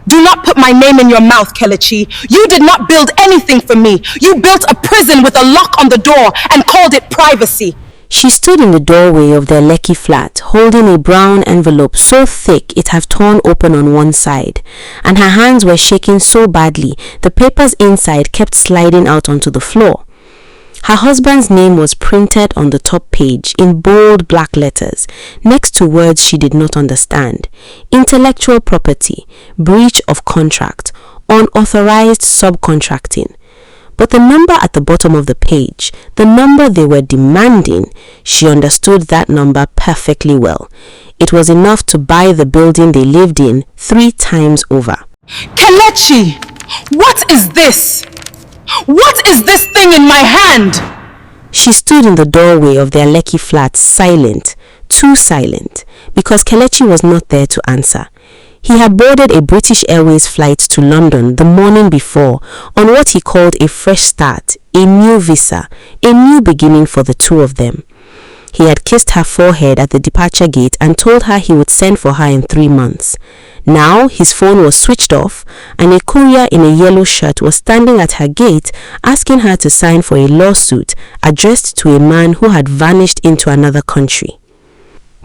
Do not put my name in your mouth, Kelechi. You did not build anything for me. You built a prison with a lock on the door and called it privacy. She stood in the doorway of their Lekki flat, holding a brown envelope so thick it had torn open on one side, and her hands were shaking so badly the papers inside kept sliding out onto the floor. Her husband's name was printed on the top page in bold black letters, next to words she did not understand: intellectual property, breach of contract, unauthorized subcontracting. But the number at the bottom of the page, the number they were demanding, she understood that number perfectly well. It was enough to buy the building they lived in 3 times over. Kelechi, what is this? What is this thing in my hand? She stood in the doorway of their Lekki flat, silent, too silent, because Kelechi was not there to answer. He had boarded a British Airways flight to London the morning before on what he called a fresh start, a new visa, a new beginning for the two of them. He had kissed her forehead at the departure gate and told her he would send for her in 3 months. Now his phone was switched off and a courier in a yellow shirt was standing at her gate asking her to sign for a lawsuit addressed to a man who had vanished into another country.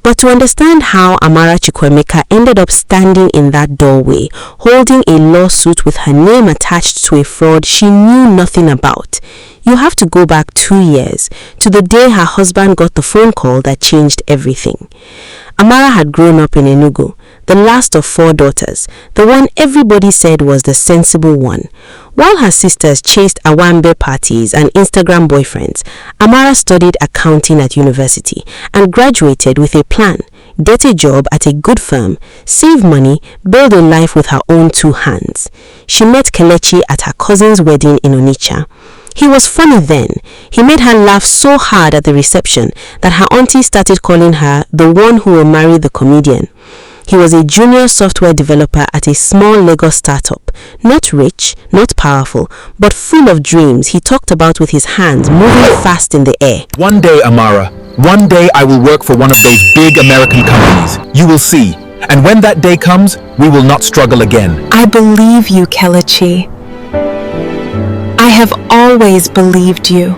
But to understand how Amara Chukwuemeka ended up standing in that doorway, holding a lawsuit with her name attached to a fraud she knew nothing about, you have to go back 2 years to the day her husband got the phone call that changed everything. Amara had grown up in Enugu, the last of 4 daughters, the one everybody said was the sensible one. While her sisters chased Awambe parties and Instagram boyfriends, Amara studied accounting at university and graduated with a plan: get a job at a good firm, save money, build a life with her own 2 hands. She met Kelechi at her cousin's wedding in Onitsha. He was funny then. He made her laugh so hard at the reception that her auntie started calling her the one who will marry the comedian. He was a junior software developer at a small Lagos startup. Not rich, not powerful, but full of dreams he talked about with his hands moving fast in the air. One day, Amara, one day I will work for one of those big American companies. You will see. And when that day comes, we will not struggle again. I believe you, Kelechi. I have always believed you.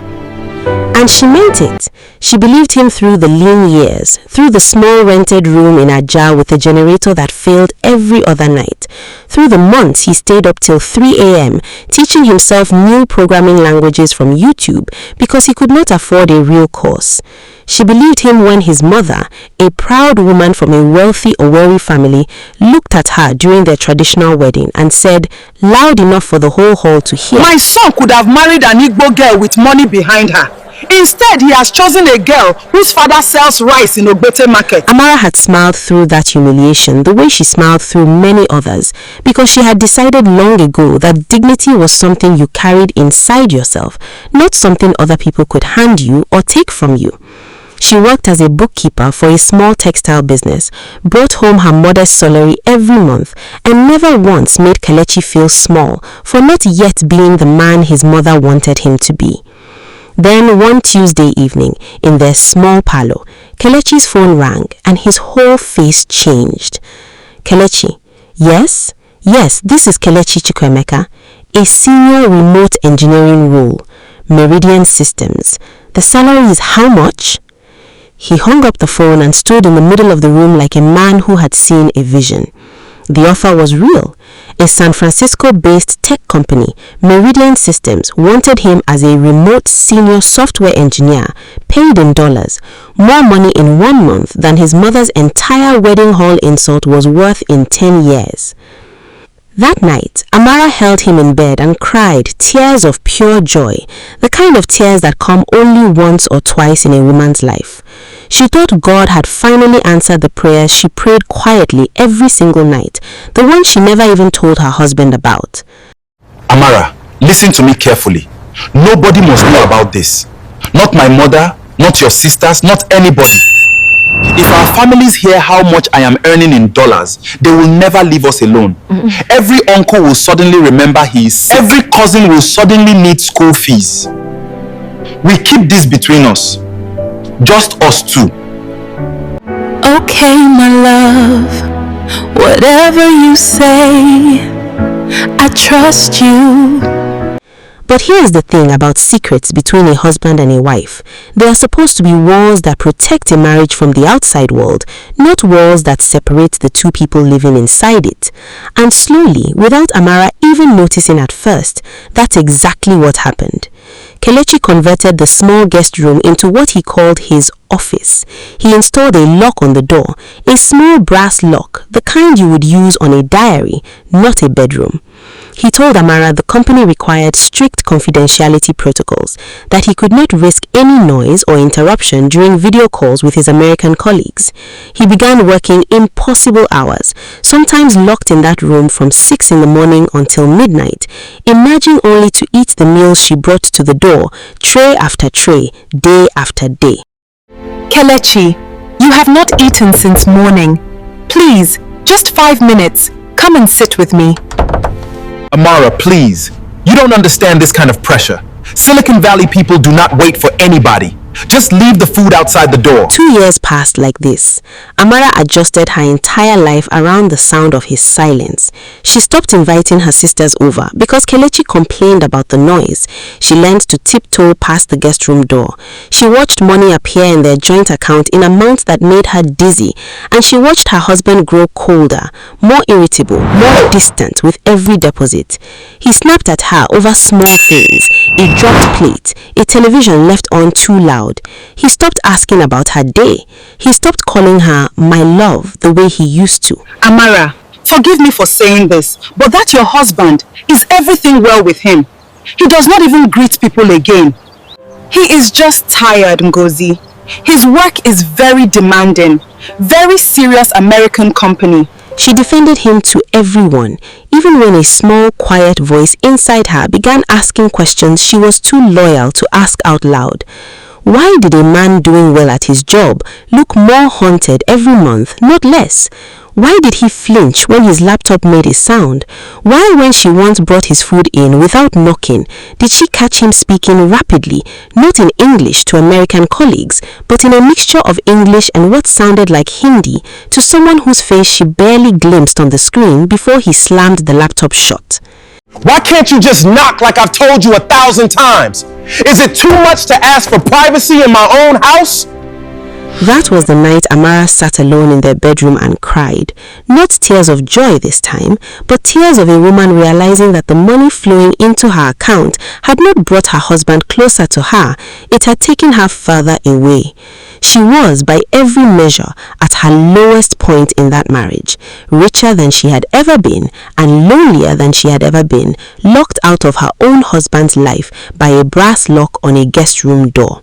And she meant it. She believed him through the lean years, through the small rented room in Ajah with a generator that failed every other night, through the months he stayed up till 3 a.m. teaching himself new programming languages from YouTube because he could not afford a real course. She believed him when his mother, a proud woman from a wealthy Owerri family, looked at her during their traditional wedding and said, loud enough for the whole hall to hear, "My son could have married an Igbo girl with money behind her. Instead, he has chosen a girl whose father sells rice in Ogbete market." Amara had smiled through that humiliation the way she smiled through many others, because she had decided long ago that dignity was something you carried inside yourself, not something other people could hand you or take from you. She worked as a bookkeeper for a small textile business, brought home her modest salary every month, and never once made Kelechi feel small for not yet being the man his mother wanted him to be. Then one Tuesday evening, in their small parlor, Kelechi's phone rang and his whole face changed. "Kelechi, yes, this is Kelechi Chukwuemeka, a senior remote engineering role, Meridian Systems. The salary is how much?" He hung up the phone and stood in the middle of the room like a man who had seen a vision. The offer was real. A San Francisco-based tech company, Meridian Systems, wanted him as a remote senior software engineer, paid in dollars, more money in 1 month than his mother's entire wedding hall insult was worth in 10 years. That night, Amara held him in bed and cried tears of pure joy, the kind of tears that come only once or twice in a woman's life. She thought God had finally answered the prayers she prayed quietly every single night, the one she never even told her husband about. Amara, listen to me carefully. Nobody must know about this. Not my mother, not your sisters, not anybody. If our families hear how much I am earning in dollars, they will never leave us alone. Every uncle will suddenly remember he is sick. Every cousin will suddenly need school fees. We keep this between us. Just us two. Okay, my love. Whatever you say, I trust you. But here's the thing about secrets between a husband and a wife. They are supposed to be walls that protect a marriage from the outside world, not walls that separate the two people living inside it. And slowly, without Amara even noticing at first, that's exactly what happened. Kelechi converted the small guest room into what he called his office. He installed a lock on the door, a small brass lock, the kind you would use on a diary, not a bedroom. He told Amara the company required strict confidentiality protocols, that he could not risk any noise or interruption during video calls with his American colleagues. He began working impossible hours, sometimes locked in that room from 6 in the morning until midnight, emerging only to eat the meals she brought to the door, tray after tray, day after day. Kelechi, you have not eaten since morning. Please, just 5 minutes. Come and sit with me. Amara, please. You don't understand this kind of pressure. Silicon Valley people do not wait for anybody. Just leave the food outside the door. 2 years passed like this. Amara adjusted her entire life around the sound of his silence. She stopped inviting her sisters over because Kelechi complained about the noise. She learned to tiptoe past the guest room door. She watched money appear in their joint account in amounts that made her dizzy, and she watched her husband grow colder, more irritable, more distant with every deposit. He snapped at her over small things, a dropped plate, a television left on too loud. He stopped asking about her day. He stopped calling her my love the way he used to. Amara, forgive me for saying this, but that your husband, is everything well with him? He does not even greet people again. He is just tired, Ngozi. His work is very demanding. Very serious American company. She defended him to everyone, even when a small, quiet voice inside her began asking questions she was too loyal to ask out loud. Why did a man doing well at his job look more haunted every month, not less? Why did he flinch when his laptop made a sound? Why, when she once brought his food in without knocking, did she catch him speaking rapidly, not in English to American colleagues, but in a mixture of English and what sounded like Hindi to someone whose face she barely glimpsed on the screen before he slammed the laptop shut? Why can't you just knock like I've told you 1,000 times? Is it too much to ask for privacy in my own house? That was the night Amara sat alone in their bedroom and cried. Not tears of joy this time, but tears of a woman realizing that the money flowing into her account had not brought her husband closer to her, it had taken her further away. She was, by every measure, at her lowest point in that marriage, richer than she had ever been and lonelier than she had ever been, locked out of her own husband's life by a brass lock on a guest room door.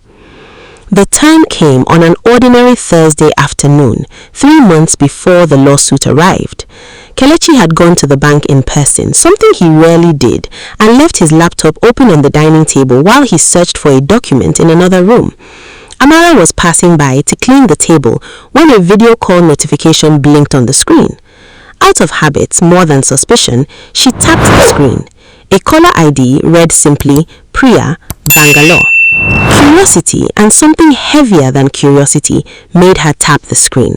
The time came on an ordinary Thursday afternoon, 3 months before the lawsuit arrived. Kelechi had gone to the bank in person, something he rarely did, and left his laptop open on the dining table while he searched for a document in another room. Amara was passing by to clean the table when a video call notification blinked on the screen. Out of habit, more than suspicion, she tapped the screen. A caller ID read simply, Priya, Bangalore. Curiosity, and something heavier than curiosity, made her tap the screen.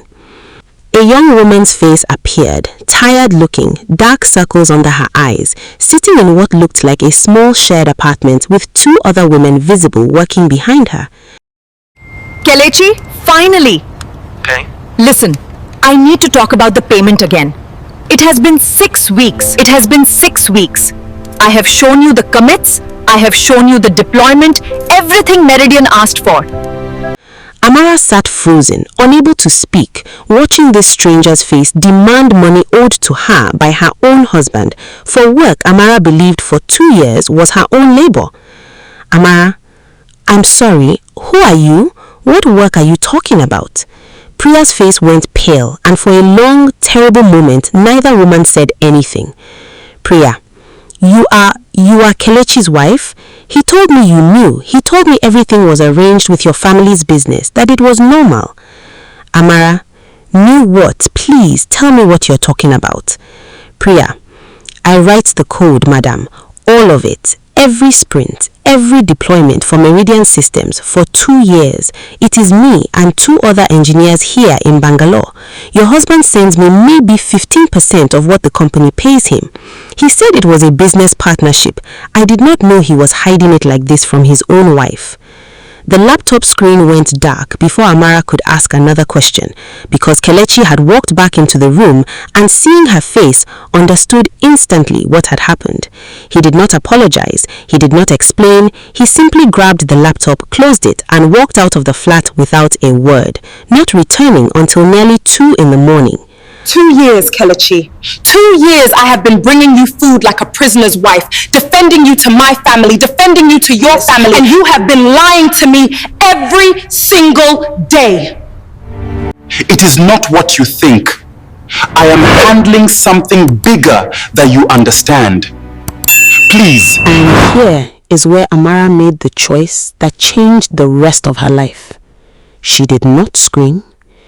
A young woman's face appeared, tired looking, dark circles under her eyes, sitting in what looked like a small shared apartment with 2 other women visible working behind her. Kelechi, finally! Okay. Listen, I need to talk about the payment again. It has been 6 weeks. It has been 6 weeks. I have shown you the commits. I have shown you the deployment, everything Meridian asked for. Amara sat frozen, unable to speak, watching this stranger's face demand money owed to her by her own husband for work Amara believed for 2 years was her own labor. Amara, I'm sorry, who are you? What work are you talking about? Priya's face went pale, and for a long, terrible moment, neither woman said anything. Priya, you are Kelechi's wife? He told me you knew. He told me everything was arranged with your family's business, that it was normal. Amara, knew what? Please tell me what you're talking about. Priya, I write the code, madam. All of it. Every sprint, every deployment for Meridian Systems for 2 years. It is me and 2 other engineers here in Bangalore. Your husband sends me maybe 15% of what the company pays him. He said it was a business partnership. I did not know he was hiding it like this from his own wife. The laptop screen went dark before Amara could ask another question, because Kelechi had walked back into the room and, seeing her face, understood instantly what had happened. He did not apologize, he did not explain, he simply grabbed the laptop, closed it, and walked out of the flat without a word, not returning until nearly 2 in the morning. 2 years, Kelechi. 2 years I have been bringing you food like a prisoner's wife, defending you to my family, defending you to your family, and you have been lying to me every single day. It is not what you think. I am handling something bigger that you understand. Please. And here is where Amara made the choice that changed the rest of her life. She did not scream.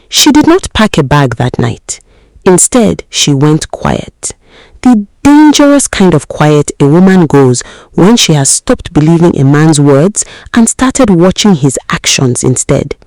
She did not pack a bag that night. Instead, she went quiet. The dangerous kind of quiet a woman goes when she has stopped believing a man's words and started watching his actions instead.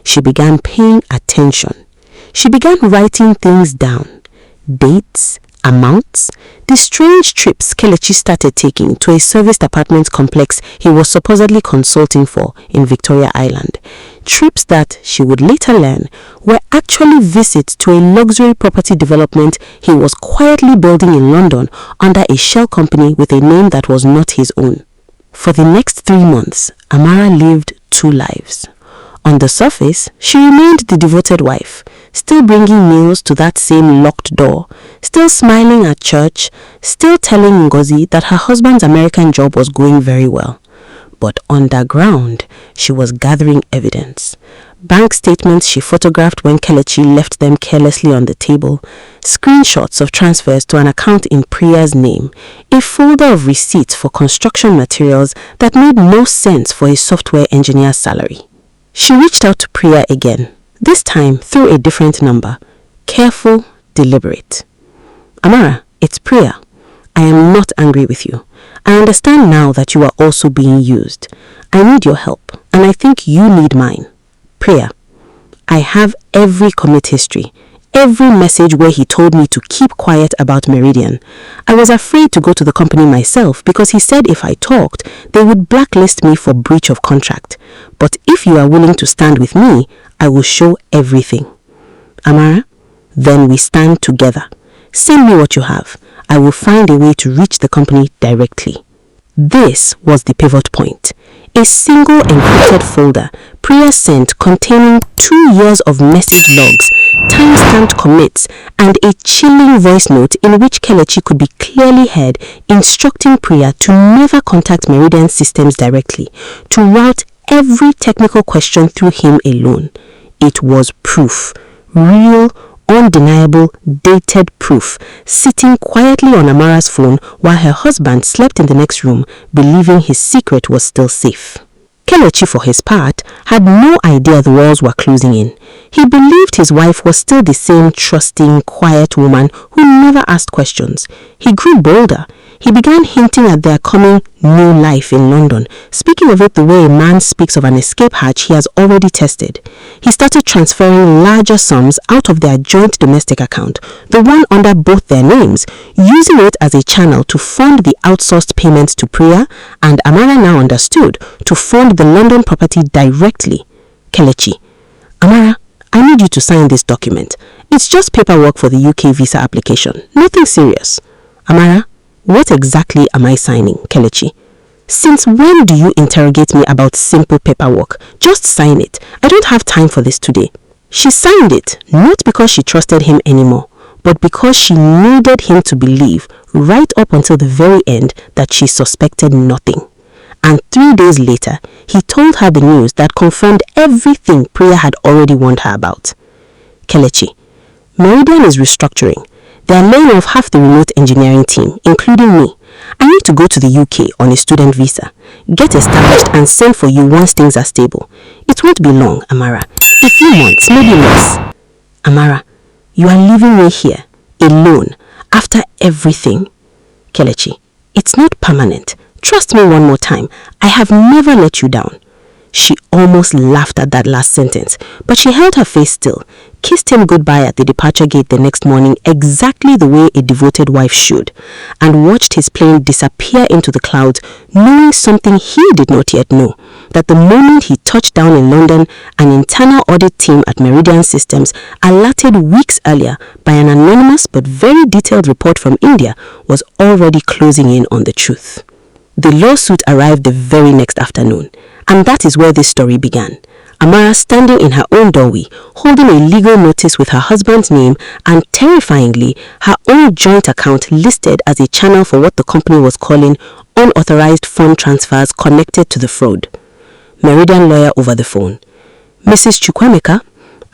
She began paying attention. She began writing things down. Dates, amounts, the strange trips Kelechi started taking to a serviced apartment complex he was supposedly consulting for in Victoria Island. Trips that, she would later learn, were actually visits to a luxury property development he was quietly building in London under a shell company with a name that was not his own. For the next 3 months, Amara lived 2 lives. On the surface, she remained the devoted wife, still bringing meals to that same locked door, still smiling at church, still telling Ngozi that her husband's American job was going very well. But underground, she was gathering evidence. Bank statements she photographed when Kelechi left them carelessly on the table, screenshots of transfers to an account in Priya's name, a folder of receipts for construction materials that made no sense for a software engineer's salary. She reached out to Priya again, this time through a different number. Careful, deliberate. Amara, it's Priya. I am not angry with you. I understand now that you are also being used. I need your help, and I think you need mine. Priya, I have every commit history, every message where he told me to keep quiet about Meridian. I was afraid to go to the company myself because he said if I talked, they would blacklist me for breach of contract. But if you are willing to stand with me, I will show everything. Amara, then we stand together. Send me what you have. I will find a way to reach the company directly. This was the pivot point. A single encrypted folder Priya sent containing 2 years of message logs, time-stamped commits, and a chilling voice note in which Kelechi could be clearly heard instructing Priya to never contact Meridian Systems directly, to route every technical question through him alone. It was proof, real, undeniable, dated proof, sitting quietly on Amara's phone while her husband slept in the next room, believing his secret was still safe. Kelechi, for his part, had no idea the walls were closing in. He believed his wife was still the same trusting, quiet woman who never asked questions. He grew bolder. He began hinting at their coming new life in London, speaking of it the way a man speaks of an escape hatch he has already tested. He started transferring larger sums out of their joint domestic account, the one under both their names, using it as a channel to fund the outsourced payments to Priya, and Amara now understood, to fund the London property directly. Kelechi, Amara, I need you to sign this document. It's just paperwork for the UK visa application, nothing serious. Amara, what exactly am I signing, Kelechi? Since when do you interrogate me about simple paperwork? Just sign it. I don't have time for this today. She signed it, not because she trusted him anymore, but because she needed him to believe, right up until the very end, that she suspected nothing. And 3 days later, he told her the news that confirmed everything Priya had already warned her about. Kelechi, Meridian is restructuring. They are laying off half the remote engineering team, including me. I need to go to the UK on a student visa, get established and send for you once things are stable. It won't be long, Amara. A few months, maybe less. Amara, you are leaving me here, alone, after everything. Kelechi, it's not permanent. Trust me one more time. I have never let you down." She almost laughed at that last sentence, but she held her face still, kissed him goodbye at the departure gate the next morning exactly the way a devoted wife should, and watched his plane disappear into the clouds, knowing something he did not yet know, that the moment he touched down in London, an internal audit team at Meridian Systems, alerted weeks earlier by an anonymous but very detailed report from India, was already closing in on the truth. The lawsuit arrived the very next afternoon, and that is where this story began. Amara standing in her own doorway, holding a legal notice with her husband's name and, terrifyingly, her own joint account listed as a channel for what the company was calling unauthorized fund transfers connected to the fraud. Meridian lawyer over the phone. "Mrs. Chukwemeka,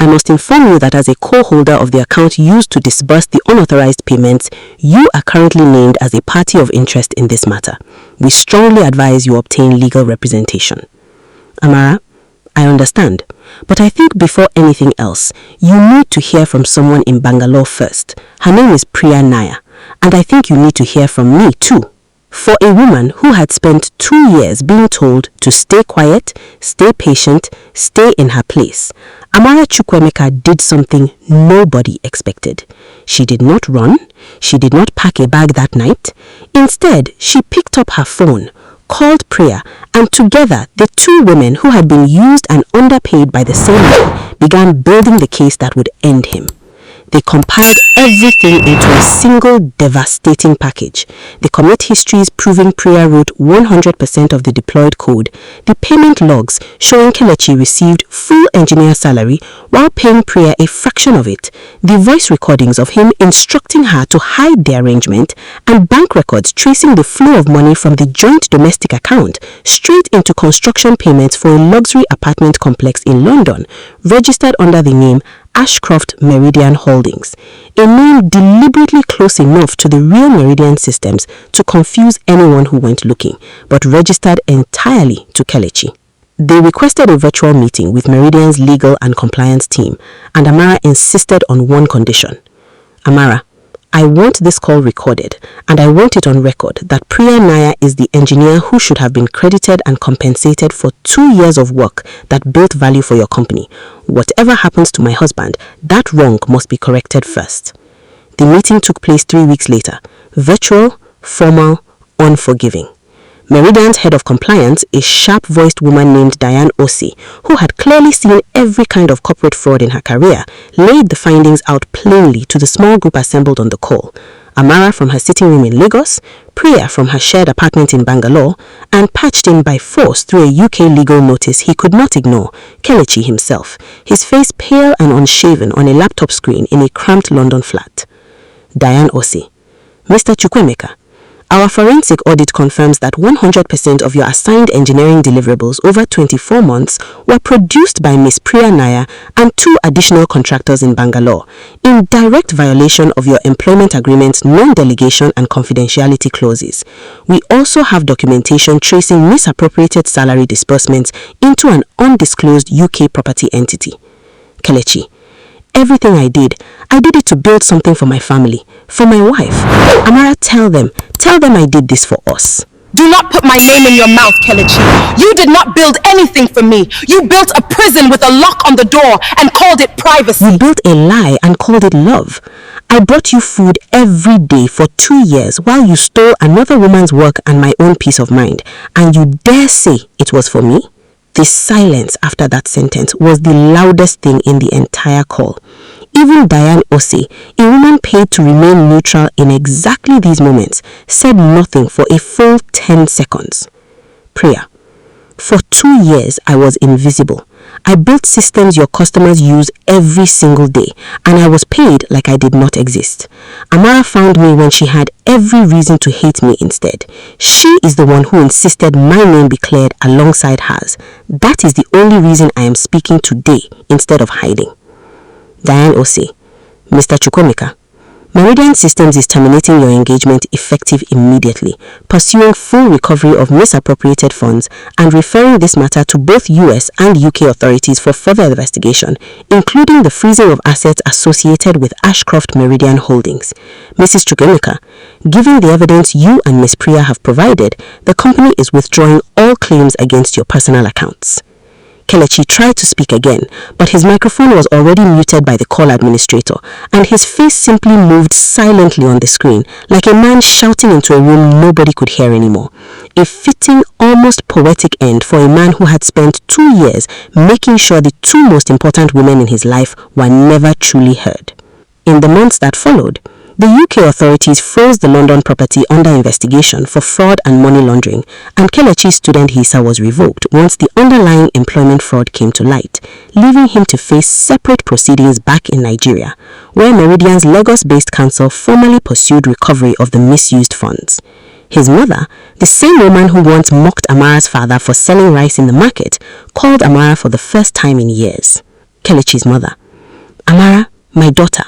I must inform you that as a co-holder of the account used to disburse the unauthorized payments, you are currently named as a party of interest in this matter. We strongly advise you obtain legal representation." Amara, I understand, but I think before anything else, you need to hear from someone in Bangalore first. Her name is Priya Naya, and I think you need to hear from me too. For a woman who had spent 2 years being told to stay quiet, stay patient, stay in her place, Amara Chukwemeka did something nobody expected. She did not run. She did not pack a bag that night. Instead, she picked up her phone, called Priya, and together the two women who had been used and underpaid by the same man began building the case that would end him. They compiled everything into a single devastating package. The commit histories proving Priya wrote 100% of the deployed code, the payment logs showing Kelechi received full engineer salary while paying Priya a fraction of it, the voice recordings of him instructing her to hide the arrangement, and bank records tracing the flow of money from the joint domestic account straight into construction payments for a luxury apartment complex in London, registered under the name Ashcroft Meridian Holdings, a name deliberately close enough to the real Meridian Systems to confuse anyone who went looking, but registered entirely to Kelechi. They requested a virtual meeting with Meridian's legal and compliance team, and Amara insisted on one condition. "Amara, I want this call recorded, and I want it on record that Priya Naya is the engineer who should have been credited and compensated for 2 years of work that built value for your company. Whatever happens to my husband, that wrong must be corrected first." The meeting took place 3 weeks later. Virtual, formal, unforgiving. Meridian's head of compliance, a sharp-voiced woman named Diane Osei, who had clearly seen every kind of corporate fraud in her career, laid the findings out plainly to the small group assembled on the call. Amara from her sitting room in Lagos, Priya from her shared apartment in Bangalore, and patched in by force through a UK legal notice he could not ignore, Kelechi himself, his face pale and unshaven on a laptop screen in a cramped London flat. Diane Osei. "Mr. Chukwemeka, our forensic audit confirms that 100% of your assigned engineering deliverables over 24 months were produced by Ms. Priya Naya and 2 additional contractors in Bangalore, in direct violation of your employment agreement's non-delegation and confidentiality clauses. We also have documentation tracing misappropriated salary disbursements into an undisclosed UK property entity." Kelechi. "Everything I did it to build something for my family, for my wife. Amara, tell them I did this for us." Do not put my name in your mouth, Kelechi. You did not build anything for me. You built a prison with a lock on the door and called it privacy. You built a lie and called it love. I brought you food every day for 2 years while you stole another woman's work and my own peace of mind, and you dare say it was for me? The silence after that sentence was the loudest thing in the entire call. Even Diane Osei, a woman paid to remain neutral in exactly these moments, said nothing for a full 10 seconds. Priya. "For 2 years, I was invisible. I built systems your customers use every single day, and I was paid like I did not exist. Amara found me when she had every reason to hate me instead. She is the one who insisted my name be cleared alongside hers. That is the only reason I am speaking today instead of hiding." Diane Osei. "Mr. Chukwemeka, Meridian Systems is terminating your engagement effective immediately, pursuing full recovery of misappropriated funds and referring this matter to both US and UK authorities for further investigation, including the freezing of assets associated with Ashcroft Meridian Holdings. Mrs. Chukwemeka, given the evidence you and Ms. Priya have provided, the company is withdrawing all claims against your personal accounts. Kelechi tried to speak again, but his microphone was already muted by the call administrator, and his face simply moved silently on the screen, like a man shouting into a room nobody could hear anymore. A fitting, almost poetic end for a man who had spent 2 years making sure the two most important women in his life were never truly heard. In the months that followed, the UK authorities froze the London property under investigation for fraud and money laundering, and Kelechi's student visa was revoked once the underlying employment fraud came to light, leaving him to face separate proceedings back in Nigeria, where Meridian's Lagos-based counsel formally pursued recovery of the misused funds. His mother, the same woman who once mocked Amara's father for selling rice in the market, called Amara for the first time in years. Kelechi's mother: "Amara, my daughter,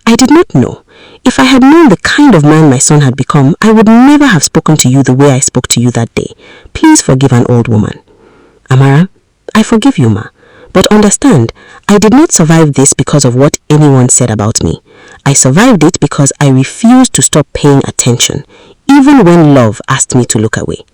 I did not know. If I had known the kind of man my son had become, I would never have spoken to you the way I spoke to you that day. Please forgive an old woman." "Amara, I forgive you, ma. But understand, I did not survive this because of what anyone said about me. I survived it because I refused to stop paying attention, even when love asked me to look away."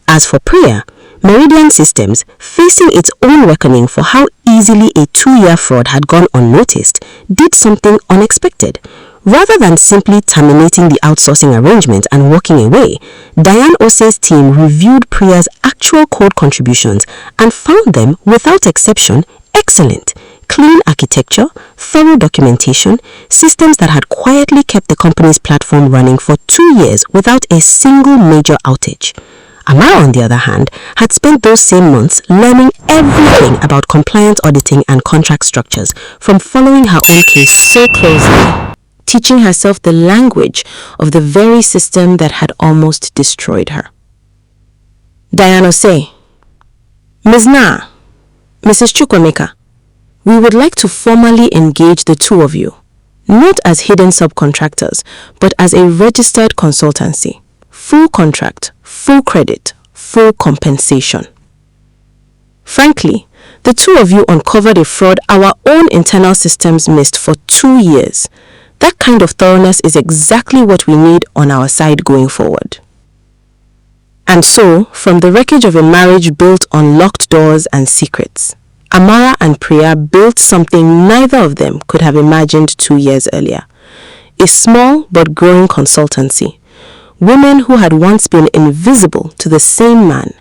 As for Priya, Meridian Systems, facing its own reckoning for how easily a 2-year fraud had gone unnoticed, did something unexpected. Rather than simply terminating the outsourcing arrangement and walking away, Diane Ose's team reviewed Priya's actual code contributions and found them, without exception, excellent. Clean architecture, thorough documentation, systems that had quietly kept the company's platform running for 2 years without a single major outage. Amara, on the other hand, had spent those same months learning everything about compliance auditing and contract structures from following her own case so closely, teaching herself the language of the very system that had almost destroyed her. Diane Ose: "Ms. Na, Mrs. Chukwemeka, we would like to formally engage the two of you, not as hidden subcontractors, but as a registered consultancy. Full contract, full credit, full compensation. Frankly, the two of you uncovered a fraud our own internal systems missed for 2 years. That kind of thoroughness is exactly what we need on our side going forward." And so, from the wreckage of a marriage built on locked doors and secrets, Amara and Priya built something neither of them could have imagined 2 years earlier. A small but growing consultancy. Women who had once been invisible to the same man,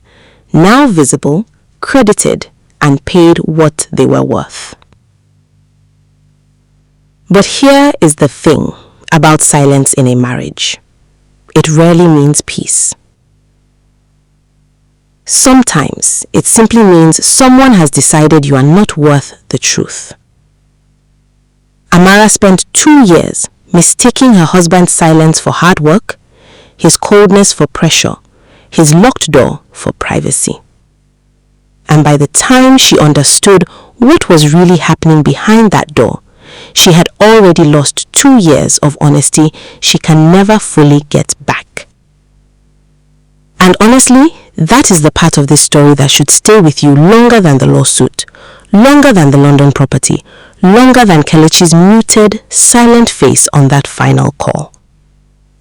now visible, credited, and paid what they were worth. But here is the thing about silence in a marriage. It rarely means peace. Sometimes it simply means someone has decided you are not worth the truth. Amara spent 2 years mistaking her husband's silence for hard work, his coldness for pressure, his locked door for privacy. And by the time she understood what was really happening behind that door, she had already lost 2 years of honesty she can never fully get back. And honestly, that is the part of this story that should stay with you longer than the lawsuit, longer than the London property, longer than Kelechi's muted, silent face on that final call.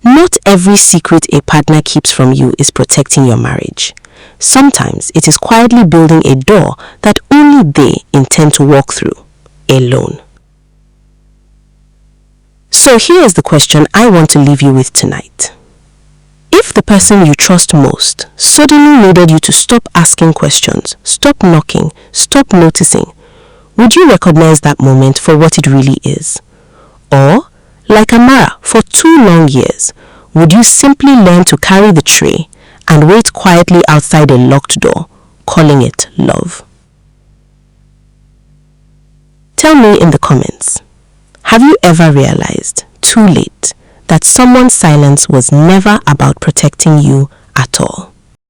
Not every secret a partner keeps from you is protecting your marriage. Sometimes it is quietly building a door that only they intend to walk through, alone. So here is the question I want to leave you with tonight. If the person you trust most suddenly needed you to stop asking questions, stop knocking, stop noticing, would you recognize that moment for what it really is? Or, like Amara for 2 long years, would you simply learn to carry the tray and wait quietly outside a locked door, calling it love? Tell me in the comments, have you ever realized, too late, that someone's silence was never about protecting you at all?